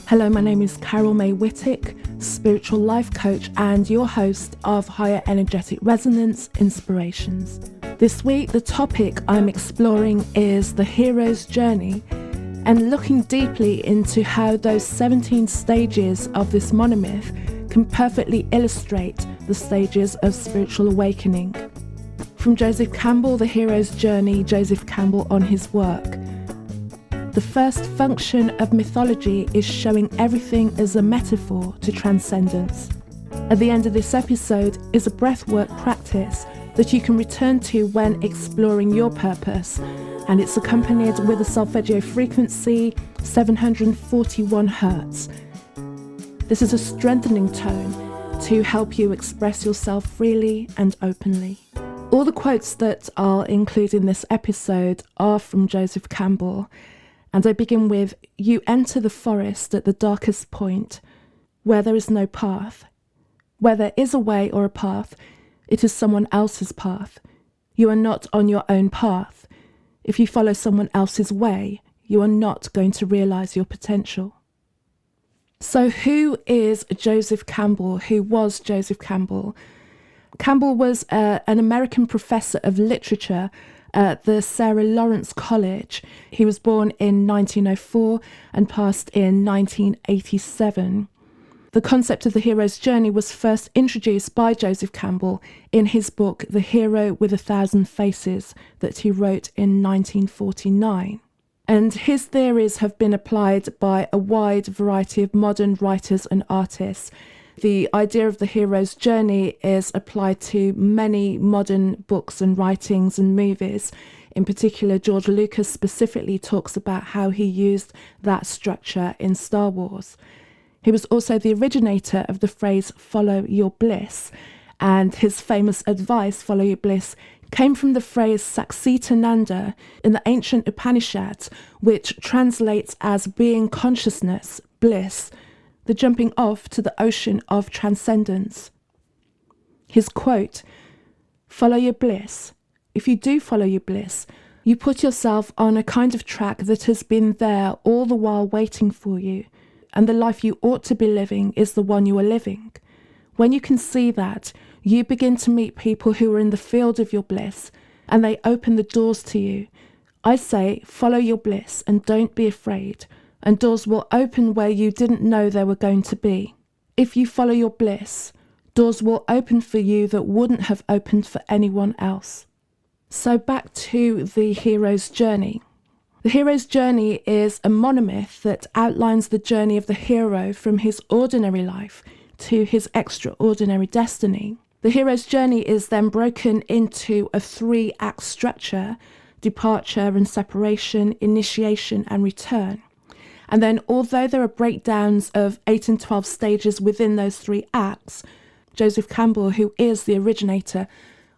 Hello, my name is Carol May Whittick, spiritual life coach and your host of Higher Energetic Resonance Inspirations. This week, the topic I'm exploring is the hero's journey and looking deeply into how those 17 stages of this monomyth can perfectly illustrate the stages of spiritual awakening. From Joseph Campbell, The Hero's Journey, Joseph Campbell on his work. The first function of mythology is showing everything as a metaphor to transcendence. At the end of this episode is a breathwork practice that you can return to when exploring your purpose, and it's accompanied with a Solfeggio Frequency 741 Hz. This is a strengthening tone to help you express yourself freely and openly. All the quotes that I'll include in this episode are from Joseph Campbell. And I begin with, "You enter the forest at the darkest point, where there is no path. Where there is a way or a path, it is someone else's path. You are not on your own path. If you follow someone else's way, you are not going to realize your potential." So who is Joseph Campbell? Who was Joseph Campbell? Campbell was an American professor of literature at the Sarah Lawrence College. He was born in 1904 and passed in 1987. The concept of the hero's journey was first introduced by Joseph Campbell in his book The Hero with 1,000 Faces that he wrote in 1949. And his theories have been applied by a wide variety of modern writers and artists. The idea of the hero's journey is applied to many modern books and writings and movies. In particular, George Lucas specifically talks about how he used that structure in Star Wars. He was also the originator of the phrase "follow your bliss," and his famous advice, "follow your bliss," came from the phrase Saksitananda in the ancient Upanishads, which translates as being consciousness, bliss, the jumping off to the ocean of transcendence. His quote, "Follow your bliss. If you do follow your bliss, you put yourself on a kind of track that has been there all the while waiting for you, and the life you ought to be living is the one you are living. When you can see that, you begin to meet people who are in the field of your bliss, and they open the doors to you. I say, follow your bliss and don't be afraid, and doors will open where you didn't know they were going to be. If you follow your bliss, doors will open for you that wouldn't have opened for anyone else." So back to the hero's journey. The hero's journey is a monomyth that outlines the journey of the hero from his ordinary life to his extraordinary destiny. The hero's journey is then broken into a 3-act structure: departure and separation, initiation and return. And then, although there are breakdowns of 8 and 12 stages within those 3 acts, Joseph Campbell, who is the originator,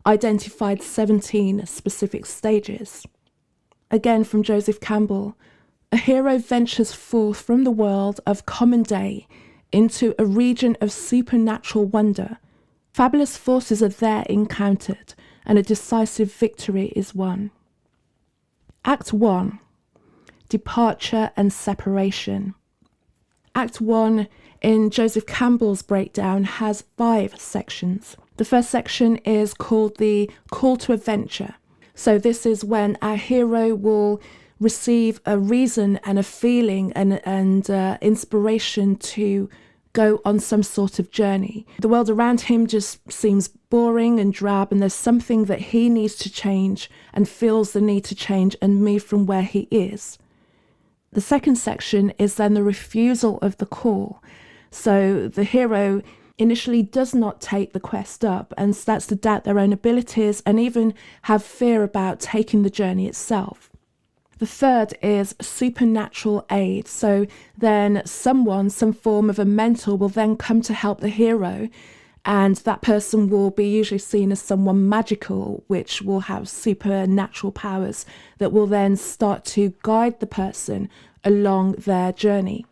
identified 17 specific stages. Again, from Joseph Campbell, "A hero ventures forth from the world of common day into a region of supernatural wonder. Fabulous forces are there encountered, and a decisive victory is won." Act 1. Departure and separation. Act 1 in Joseph Campbell's breakdown has 5 sections. The first section is called the call to adventure. So this is when our hero will receive a reason and a feeling and inspiration to go on some sort of journey. The world around him just seems boring and drab, and there's something that he needs to change and feels the need to change and move from where he is. The second section is then the refusal of the call. So the hero initially does not take the quest up and starts to doubt their own abilities and even have fear about taking the journey itself. The third is supernatural aid. So then some form of a mentor will then come to help the hero, and that person will be usually seen as someone magical, which will have supernatural powers that will then start to guide the person along their journey.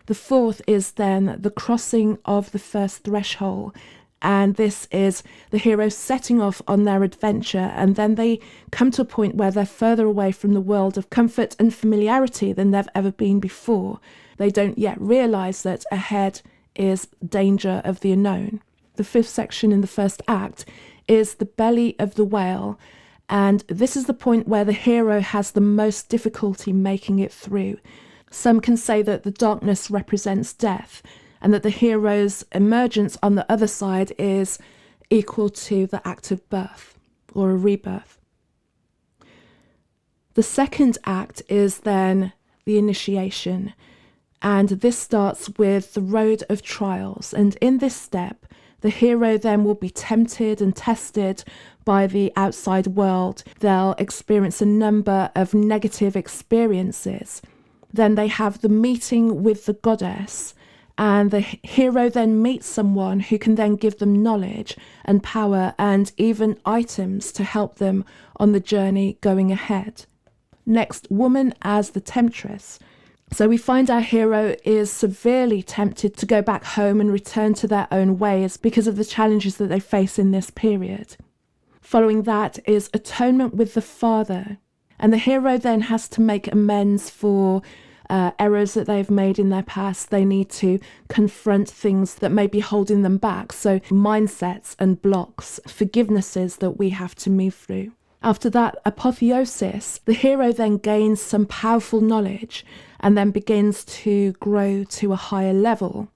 The fourth is then the crossing of the first threshold, And this is the hero setting off on their adventure, and then they come to a point where they're further away from the world of comfort and familiarity than they've ever been before. They don't yet realise that ahead is danger of the unknown. The fifth section in the first act is the belly of the whale, and this is the point where the hero has the most difficulty making it through. Some can say that the darkness represents death, and that the hero's emergence on the other side is equal to the act of birth, or a rebirth. The second act is then the initiation, and this starts with the road of trials, and in this step, the hero then will be tempted and tested by the outside world. They'll experience a number of negative experiences. Then they have the meeting with the goddess, and the hero then meets someone who can then give them knowledge and power and even items to help them on the journey going ahead. Next, woman as the temptress. So we find our hero is severely tempted to go back home and return to their own ways because of the challenges that they face in this period. Following that is atonement with the father. And the hero then has to make amends for errors that they've made in their past. They need to confront things that may be holding them back. So mindsets and blocks, forgivenesses that we have to move through. After that apotheosis, the hero then gains some powerful knowledge and then begins to grow to a higher level.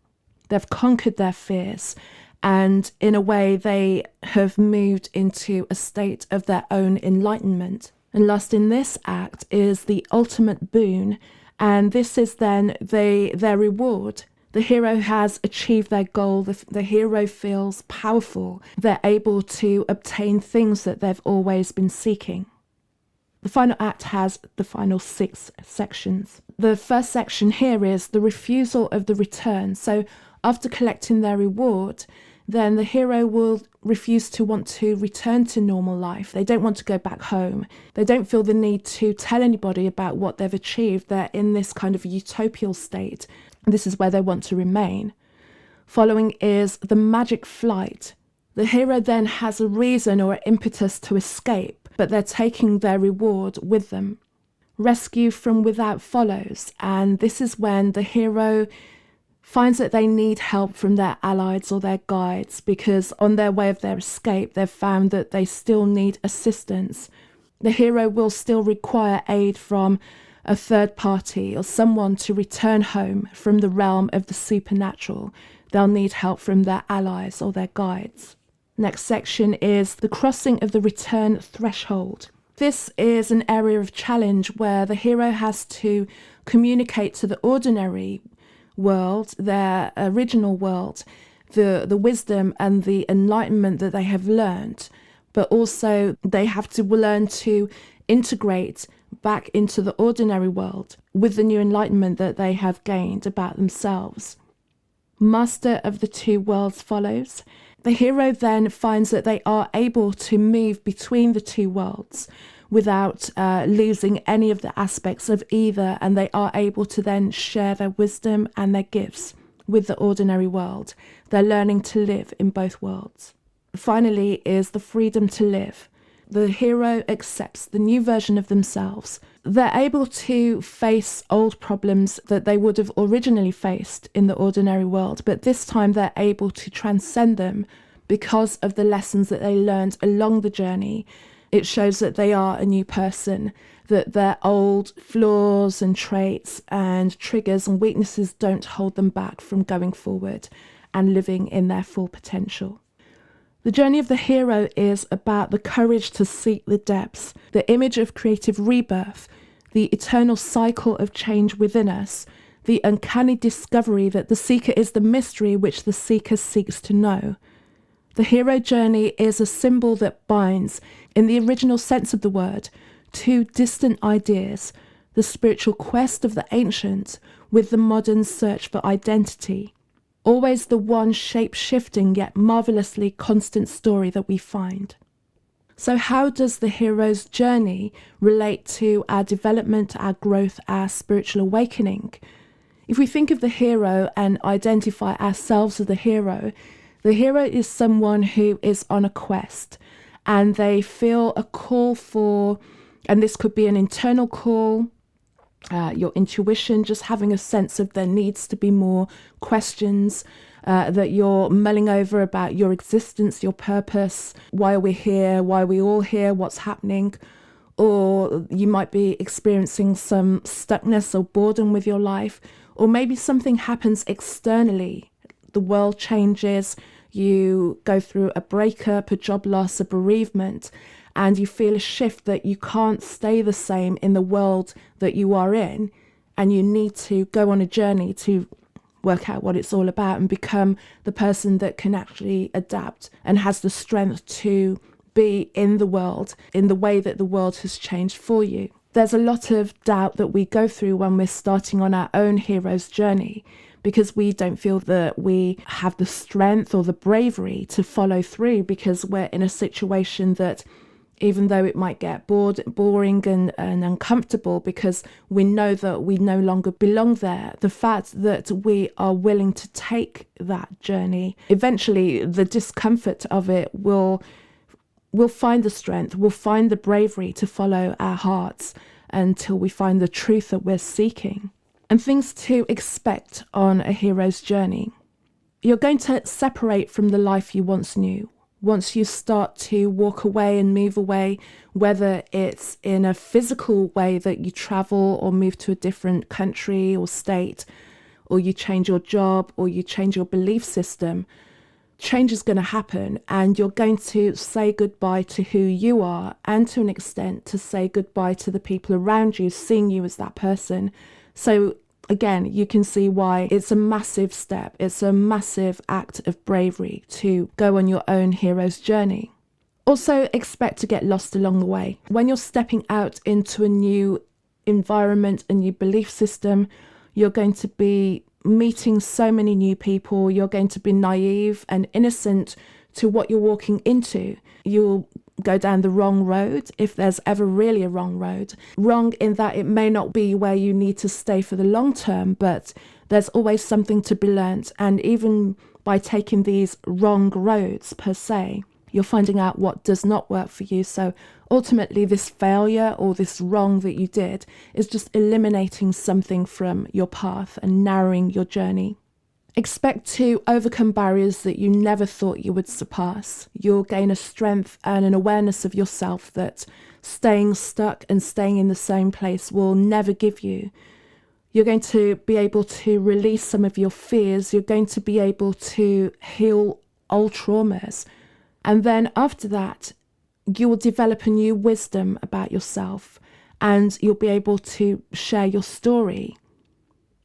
They've conquered their fears, and in a way they have moved into a state of their own enlightenment. And last in this act is the ultimate boon, and this is then their reward. The hero has achieved their goal. The hero feels powerful. They're able to obtain things that they've always been seeking. The final act has the final 6 sections. The first section here is the refusal of the return. So after collecting their reward, then the hero will refuse to want to return to normal life. They don't want to go back home. They don't feel the need to tell anybody about what they've achieved. They're in this kind of utopial state. This is where they want to remain. Following is the magic flight. The hero then has a reason or an impetus to escape, but they're taking their reward with them. Rescue from without follows, and this is when the hero finds that they need help from their allies or their guides, because on their way of their escape, they've found that they still need assistance. The hero will still require aid from a third party or someone to return home from the realm of the supernatural. They'll need help from their allies or their guides. Next section is the crossing of the return threshold. This is an area of challenge where the hero has to communicate to the ordinary world, their original world, the wisdom and the enlightenment that they have learned, but also they have to learn to integrate back into the ordinary world with the new enlightenment that they have gained about themselves. Master of the two worlds follows. The hero then finds that they are able to move between the two worlds without losing any of the aspects of either, and they are able to then share their wisdom and their gifts with the ordinary world. They're learning to live in both worlds. Finally is the freedom to live. The hero accepts the new version of themselves. They're able to face old problems that they would have originally faced in the ordinary world, but this time they're able to transcend them because of the lessons that they learned along the journey. It shows that they are a new person, that their old flaws and traits and triggers and weaknesses don't hold them back from going forward and living in their full potential. The journey of the hero is about the courage to seek the depths, the image of creative rebirth, the eternal cycle of change within us, the uncanny discovery that the seeker is the mystery which the seeker seeks to know. The hero journey is a symbol that binds, in the original sense of the word, two distant ideas, the spiritual quest of the ancient with the modern search for identity. Always the one shape-shifting yet marvellously constant story that we find. So how does the hero's journey relate to our development, our growth, our spiritual awakening? If we think of the hero and identify ourselves as the hero, The hero is someone who is on a quest and they feel a call for, and this could be an internal call, your intuition, just having a sense of there needs to be more questions that you're mulling over about your existence, your purpose, why are we here, why are we all here, what's happening. Or you might be experiencing some stuckness or boredom with your life, or maybe something happens externally. The world changes, you go through a breakup, a job loss, a bereavement, and you feel a shift that you can't stay the same in the world that you are in, and you need to go on a journey to work out what it's all about and become the person that can actually adapt and has the strength to be in the world in the way that the world has changed for you. There's a lot of doubt that we go through when we're starting on our own hero's journey, because we don't feel that we have the strength or the bravery to follow through, because we're in a situation that, even though it might get boring and uncomfortable, because we know that we no longer belong there, the fact that we are willing to take that journey, eventually the discomfort of it we'll find the strength, we'll find the bravery to follow our hearts until we find the truth that we're seeking. And things to expect on a hero's journey. You're going to separate from the life you once knew. Once you start to walk away and move away, whether it's in a physical way that you travel or move to a different country or state, or you change your job or you change your belief system, change is going to happen, and you're going to say goodbye to who you are, and to an extent to say goodbye to the people around you, seeing you as that person. So again, you can see why it's a massive step. It's a massive act of bravery to go on your own hero's journey. Also, expect to get lost along the way. When you're stepping out into a new environment, a new belief system, you're going to be meeting so many new people. You're going to be naive and innocent to what you're walking into. You'll go down the wrong road, if there's ever really a wrong road. Wrong in that it may not be where you need to stay for the long term, but there's always something to be learnt. And even by taking these wrong roads per se, you're finding out what does not work for you. So ultimately, this failure or this wrong that you did is just eliminating something from your path and narrowing your journey. Expect to overcome barriers that you never thought you would surpass. You'll gain a strength and an awareness of yourself that staying stuck and staying in the same place will never give you. You're going to be able to release some of your fears. You're going to be able to heal old traumas. And then after that, you will develop a new wisdom about yourself, and you'll be able to share your story.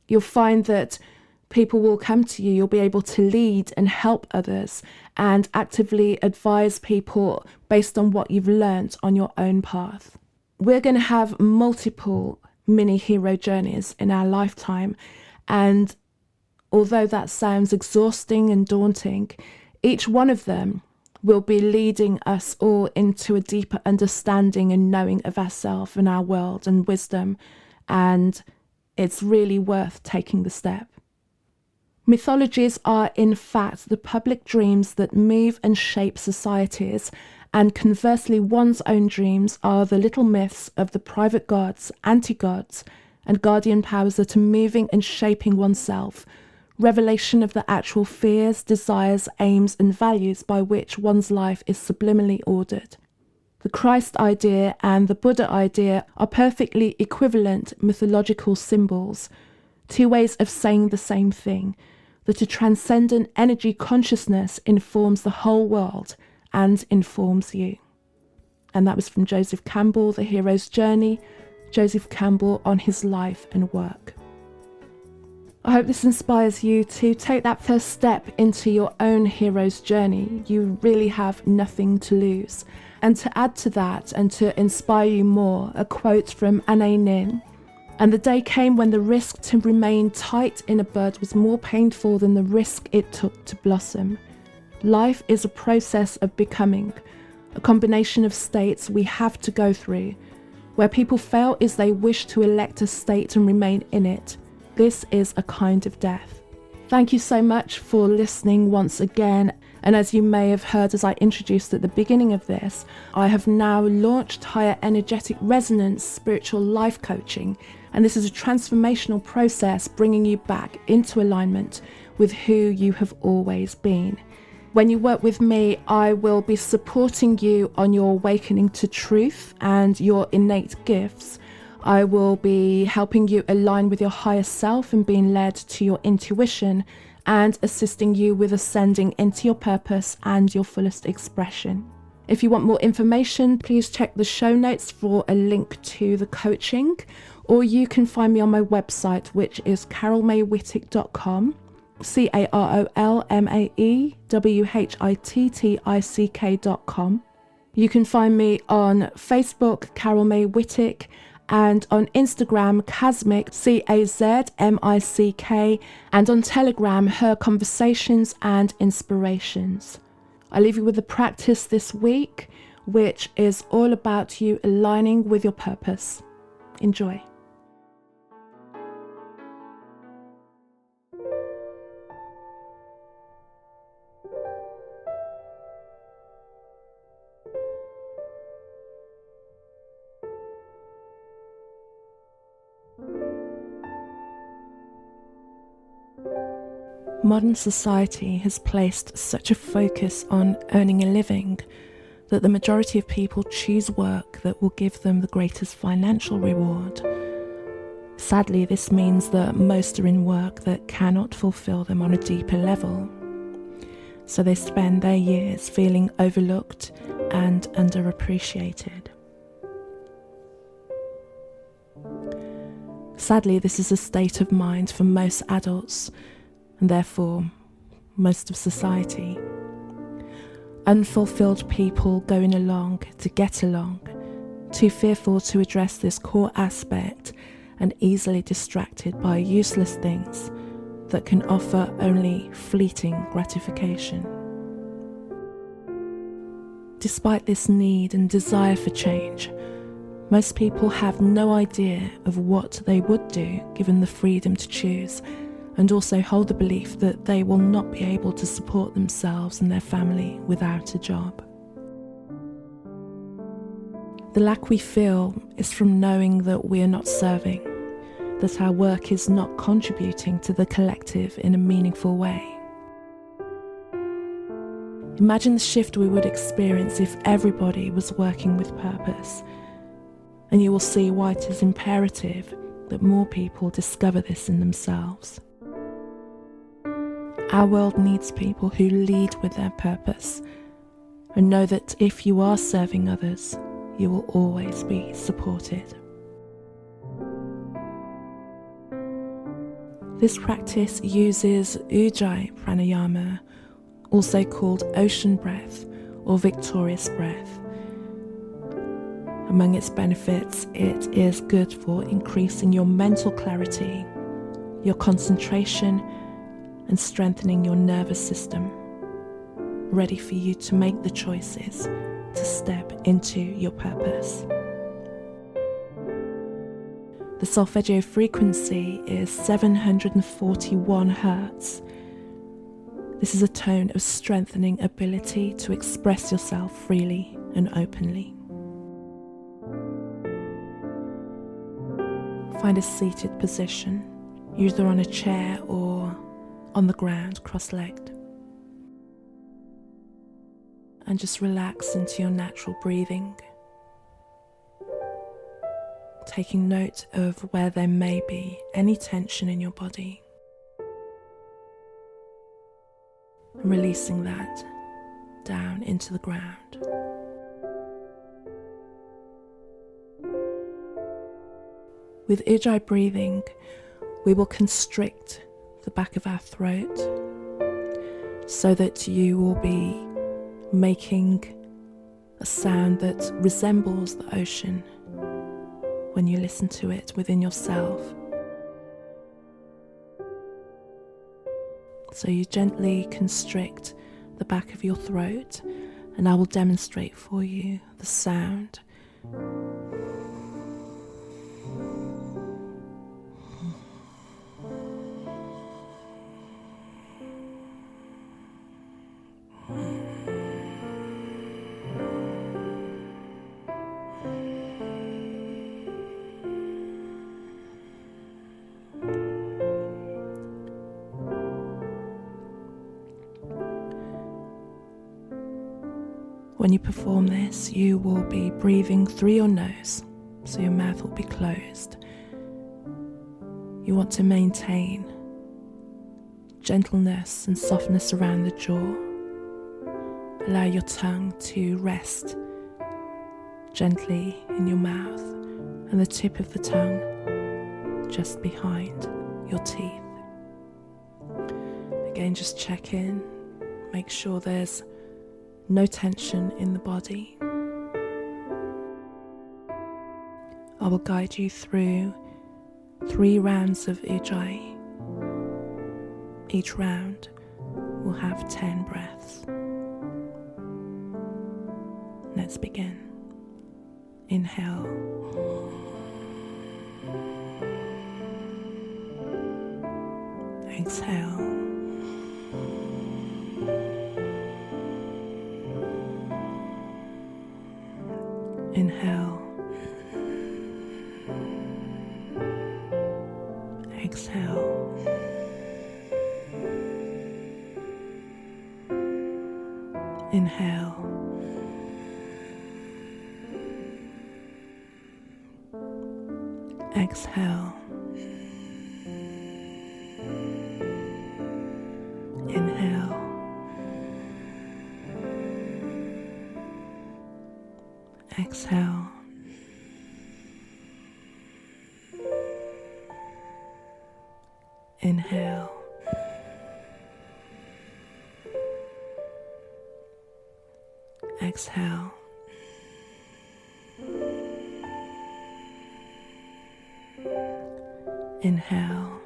You'll find that people will come to you. You'll be able to lead and help others and actively advise people based on what you've learnt on your own path. We're going to have multiple mini hero journeys in our lifetime. And although that sounds exhausting and daunting, each one of them will be leading us all into a deeper understanding and knowing of ourselves and our world and wisdom. And it's really worth taking the step. Mythologies are, in fact, the public dreams that move and shape societies, and conversely, one's own dreams are the little myths of the private gods, anti-gods, and guardian powers that are moving and shaping oneself, revelation of the actual fears, desires, aims, and values by which one's life is subliminally ordered. The Christ idea and the Buddha idea are perfectly equivalent mythological symbols, two ways of saying the same thing, that a transcendent energy consciousness informs the whole world and informs you. And that was from Joseph Campbell, The Hero's Journey, Joseph Campbell on his life and work. I hope this inspires you to take that first step into your own hero's journey. You really have nothing to lose. And to add to that and to inspire you more, a quote from Anne Nin. And the day came when the risk to remain tight in a bud was more painful than the risk it took to blossom. Life is a process of becoming, a combination of states we have to go through. Where people fail is they wish to elect a state and remain in it. This is a kind of death. Thank you so much for listening once again. And as you may have heard as I introduced at the beginning of this, I have now launched Higher Energetic Resonance Spiritual Life Coaching. And this is a transformational process bringing you back into alignment with who you have always been. When you work with me, I will be supporting you on your awakening to truth and your innate gifts. I will be helping you align with your higher self and being led to your intuition, and assisting you with ascending into your purpose and your fullest expression. If you want more information, please check the show notes for a link to the coaching, or you can find me on my website, which is carolmaywhittick.com, carolmaewhittick.com. You can find me on Facebook, Carol May Whittick, and on Instagram, Kazmic, Cazmick, and on Telegram, Her Conversations and Inspirations. I leave you with a practice this week, which is all about you aligning with your purpose. Enjoy. Modern society has placed such a focus on earning a living that the majority of people choose work that will give them the greatest financial reward. Sadly, this means that most are in work that cannot fulfill them on a deeper level. So they spend their years feeling overlooked and underappreciated. Sadly, this is a state of mind for most adults, and therefore most of society. Unfulfilled people going along to get along, too fearful to address this core aspect and easily distracted by useless things that can offer only fleeting gratification. Despite this need and desire for change, most people have no idea of what they would do given the freedom to choose, and also hold the belief that they will not be able to support themselves and their family without a job. The lack we feel is from knowing that we are not serving, that our work is not contributing to the collective in a meaningful way. Imagine the shift we would experience if everybody was working with purpose, and you will see why it is imperative that more people discover this in themselves. Our world needs people who lead with their purpose and know that if you are serving others, you will always be supported. This practice uses Ujjayi pranayama, also called ocean breath or victorious breath. Among its benefits, it is good for increasing your mental clarity, your concentration, and strengthening your nervous system, ready for you to make the choices to step into your purpose. The Solfeggio Frequency is 741 Hz. This is a tone of strengthening ability to express yourself freely and openly. Find a seated position, either on a chair or on the ground, cross-legged. And just relax into your natural breathing, taking note of where there may be any tension in your body, and releasing that down into the ground. With Ujjayi breathing, we will constrict the back of our throat so that you will be making a sound that resembles the ocean when you listen to it within yourself. So you gently constrict the back of your throat, and I will demonstrate for you the sound. When you perform this, you will be breathing through your nose, so your mouth will be closed. You want to maintain gentleness and softness around the jaw. Allow your tongue to rest gently in your mouth and the tip of the tongue just behind your teeth. Again, just check in, make sure there's no tension in the body. I will guide you through 3 rounds of Ujjayi. Each round will have 10 breaths. Let's begin. Inhale. Exhale. Inhale. Exhale. Inhale. Exhale. Inhale. Exhale. Inhale. Exhale. Inhale.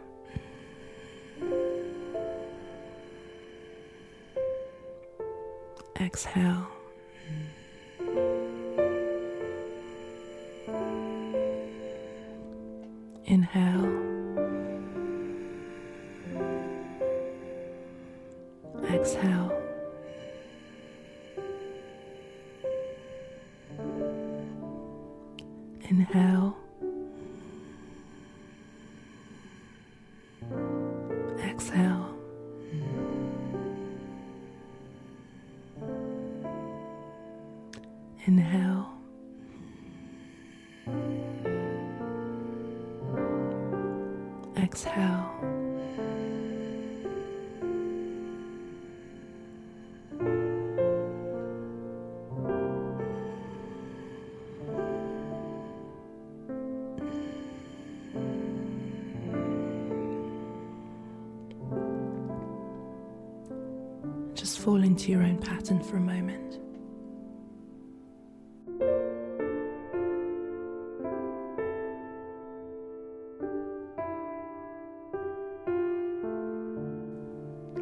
Exhale. Inhale. Exhale. Inhale. Exhale. Inhale. Exhale. Just fall into your own pattern for a moment.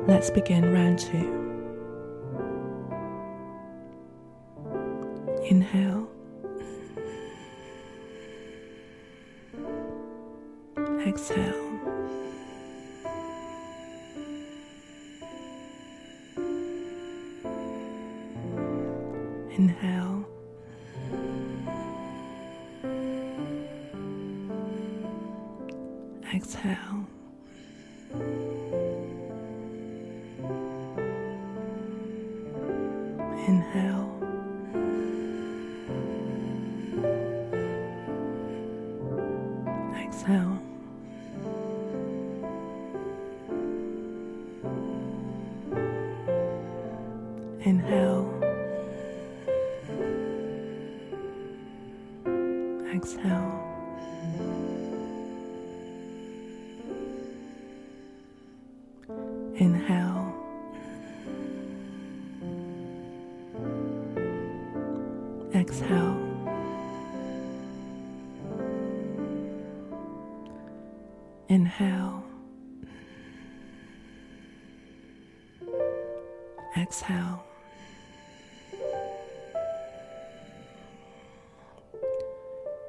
Let's begin round 2. Inhale. Exhale. Inhale. Exhale. Inhale. Exhale. Inhale. Exhale. Inhale. Exhale. Inhale. Exhale.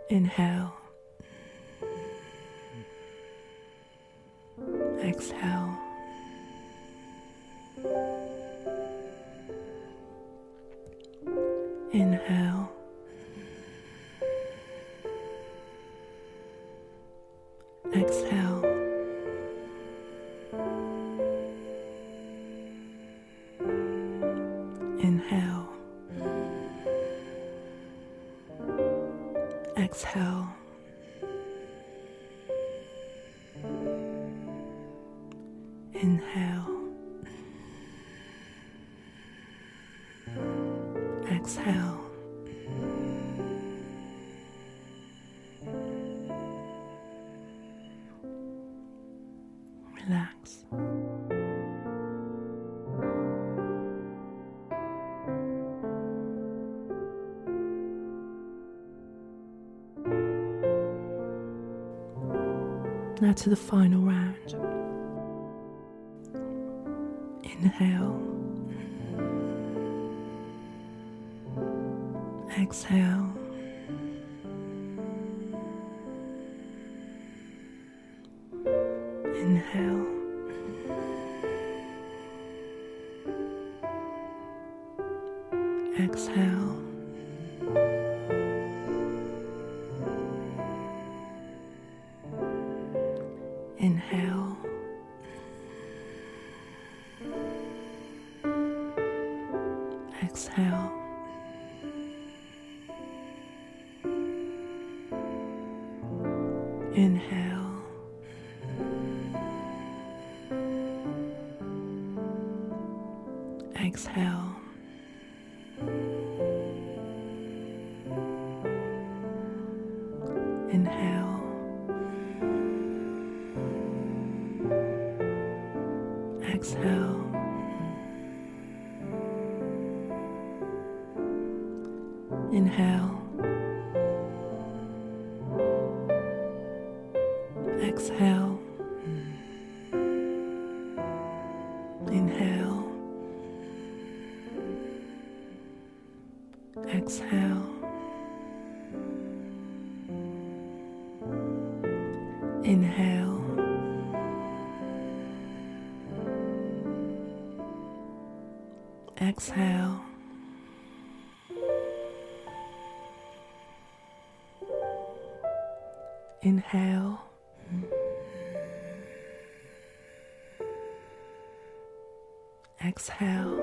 Inhale. Exhale. Inhale. Exhale. Inhale. Exhale. Inhale. Exhale. Relax. Now to the final round. Inhale. Exhale. Inhale. Exhale. Inhale. Exhale. Inhale. Exhale. Inhale. Exhale. Inhale. Exhale. Inhale. Exhale. Inhale. Exhale. Inhale. Exhale.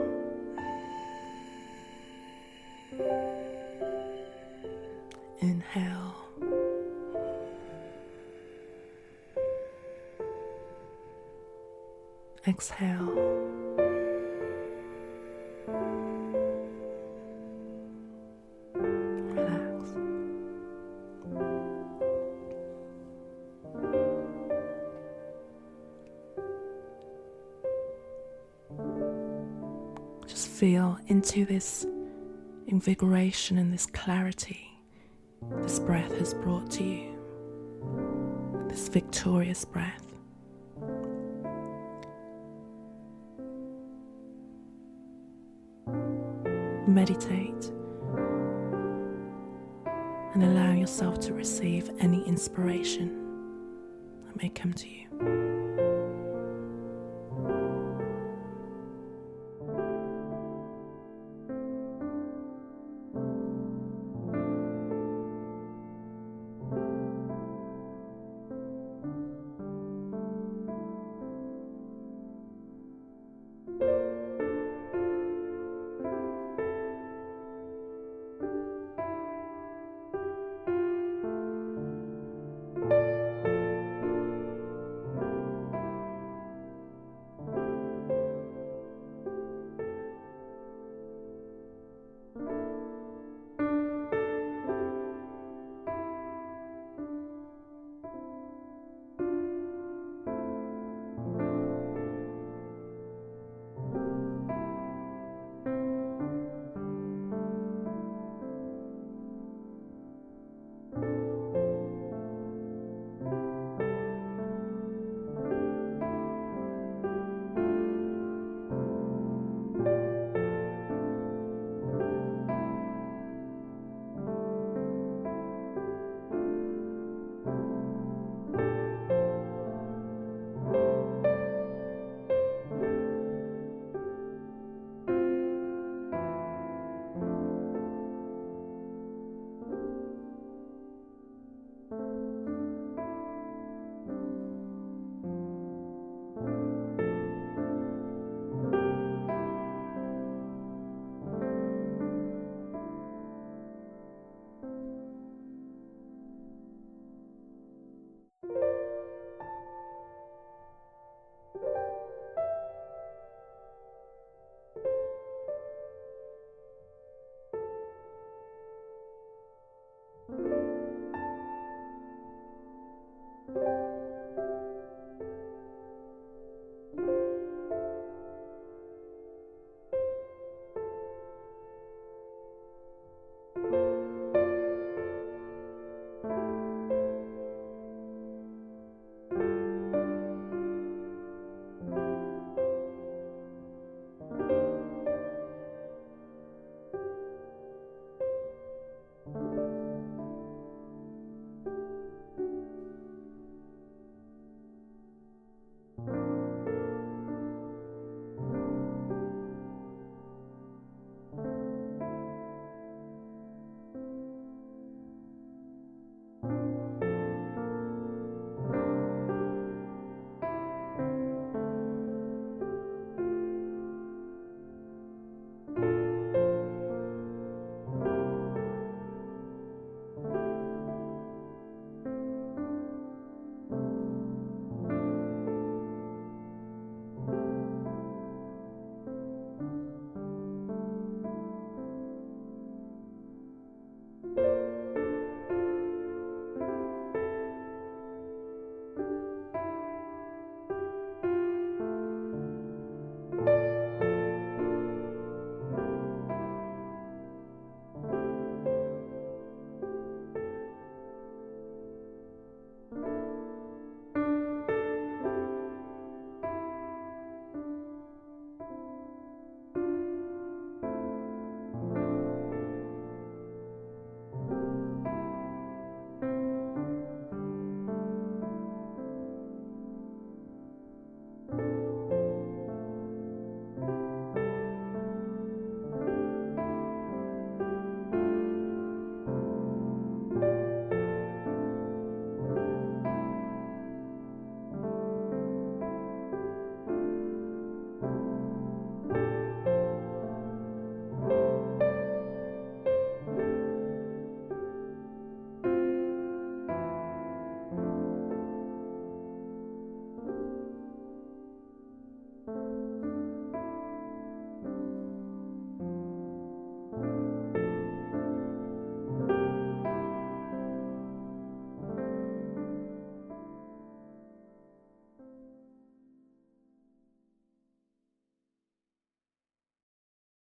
Inhale. Exhale. Relax. Just feel into this invigoration and this clarity this breath has brought to you, this victorious breath. Meditate and allow yourself to receive any inspiration that may come to you.